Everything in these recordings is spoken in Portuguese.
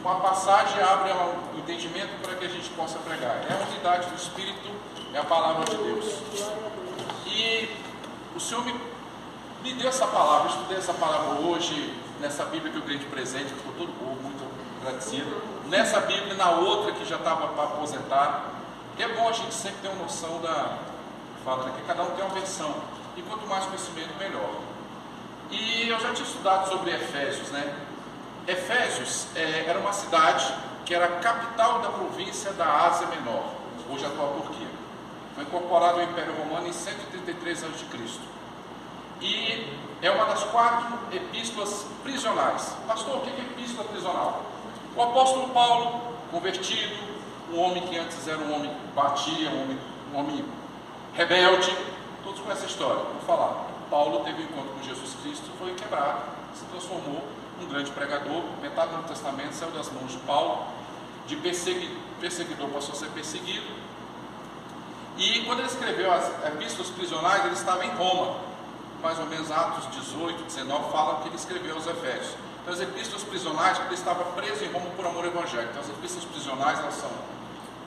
uma passagem abre um entendimento para que a gente possa pregar. É a unidade do Espírito, é a palavra de Deus. E o Senhor me deu essa palavra, eu estudei essa palavra hoje, nessa Bíblia que eu ganhei de presente, eu estou todo muito agradecido. Nessa Bíblia e na outra que já estava para aposentar. Que é bom a gente sempre ter uma noção fala, né, que cada um tem uma versão. E quanto mais conhecimento, melhor. E eu já tinha estudado sobre Efésios, né? Efésios era uma cidade que era a capital da província da Ásia Menor, hoje a atual Turquia. Foi incorporado ao Império Romano em 133 a.C. E é uma das 4 epístolas prisionais. Pastor, o que é epístola prisional? O apóstolo Paulo, convertido, um homem que antes era um homem que batia, um homem rebelde, todos conhecem a história, vou falar. Paulo teve um encontro com Jesus Cristo, foi quebrado, se transformou um grande pregador, metade do Novo Testamento saiu das mãos de Paulo, de perseguidor passou a ser perseguido, e quando ele escreveu as epístolas prisionais, ele estava em Roma, mais ou menos Atos 18, 19, fala que ele escreveu aos Efésios. Então as epístolas prisionais, porque ele estava preso em Roma por amor evangélico, então as epístolas prisionais elas são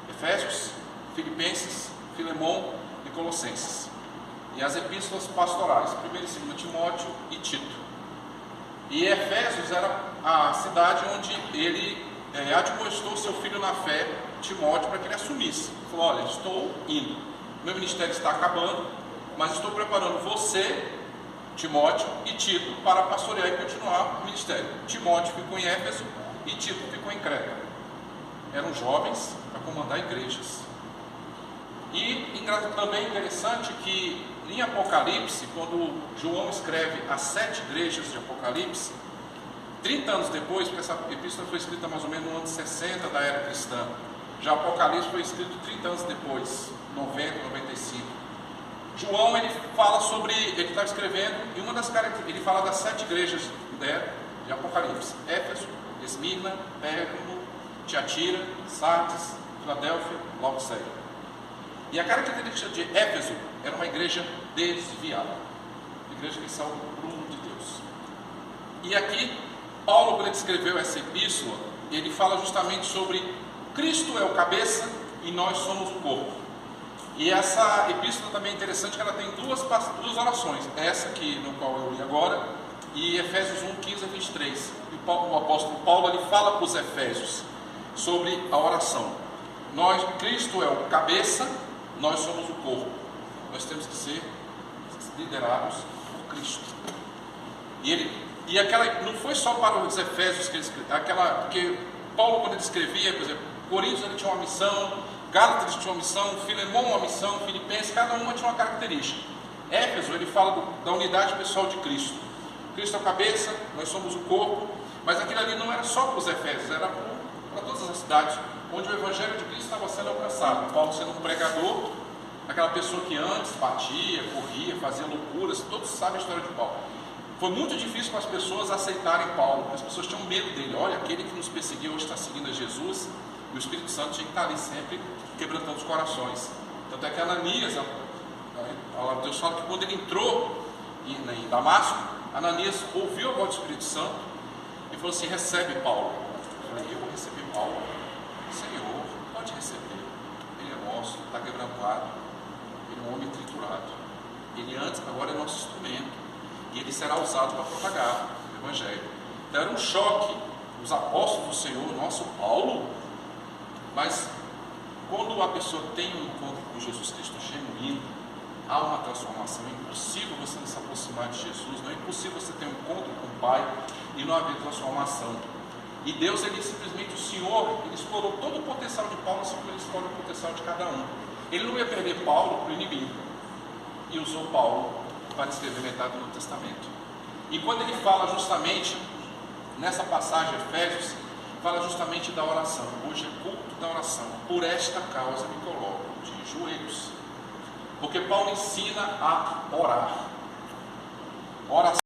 Efésios, Filipenses, Filemão e Colossenses. E as epístolas pastorais, 1 e 2 Timóteo e Tito. E Efésios era a cidade onde ele admoestou seu filho na fé, Timóteo, para que ele assumisse. Ele falou: olha, estou indo, meu ministério está acabando, mas estou preparando você, Timóteo e Tito, para pastorear e continuar o ministério. Timóteo ficou em Éfeso e Tito ficou em Creta. Eram jovens para comandar igrejas. E também interessante que em Apocalipse, quando João escreve as 7 igrejas de Apocalipse, 30 anos depois, porque essa epístola foi escrita mais ou menos no ano 60 da era cristã, já Apocalipse foi escrito 30 anos depois, 90, 95. João, ele fala sobre, ele está escrevendo, e uma das características, ele fala das 7 igrejas de Apocalipse: Éfeso, Esmirna, Pérgamo, Tiatira, Sardes, Filadélfia, Laodiceia. E a característica de Éfeso era uma igreja desviada, uma igreja que saiu do prumo de Deus. E aqui, Paulo, quando ele escreveu essa epístola, ele fala justamente sobre Cristo é o cabeça e nós somos o corpo. E essa epístola também é interessante, que ela tem duas orações, essa aqui no qual eu li agora, e Efésios 1, 15 a 23. E o apóstolo Paulo ele fala para os Efésios sobre a oração. Cristo é o cabeça, nós somos o corpo. Nós temos que ser liderados por Cristo. Não foi só para os Efésios que ele escreveu, porque Paulo, quando ele escrevia, por exemplo, Coríntios ele tinha uma missão, Gálatas tinha uma missão, Filemão uma missão, Filipenses, cada uma tinha uma característica. Éfeso, ele fala da unidade pessoal de Cristo. Cristo é a cabeça, nós somos o corpo, mas aquilo ali não era só para os Efésios, era para todas as cidades onde o Evangelho de Cristo estava sendo alcançado. Paulo sendo um pregador, aquela pessoa que antes batia, corria, fazia loucuras, todos sabem a história de Paulo. Foi muito difícil para as pessoas aceitarem Paulo, porque as pessoas tinham medo dele. Olha, aquele que nos perseguiu hoje está seguindo a Jesus, e o Espírito Santo tinha que estar ali sempre quebrantando os corações. Tanto é que Ananias, Deus fala que quando ele entrou em Damasco, Ananias ouviu a voz do Espírito Santo e falou assim: recebe Paulo. Eu falei: eu vou receber Paulo? Senhor, pode receber. Ele é nosso, está quebrantado, ele é um homem triturado. Ele antes, agora é nosso instrumento, e ele será usado para propagar o Evangelho. Então era um choque. Os apóstolos do Senhor, nosso Paulo. Mas quando a pessoa tem um encontro com Jesus Cristo genuíno, há uma transformação. É impossível você não se aproximar de Jesus, não é impossível você ter um encontro com o Pai e não haver transformação. E Deus, ele simplesmente, o Senhor, ele explorou todo o potencial de Paulo, assim como ele explora o potencial de cada um. Ele não ia perder Paulo para o inimigo, e usou Paulo para escrever metade do Novo Testamento. E quando ele fala justamente, nessa passagem de Efésios, fala justamente da oração. Hoje é culto da oração. Por esta causa me coloco de joelhos, porque Paulo ensina a orar. Oração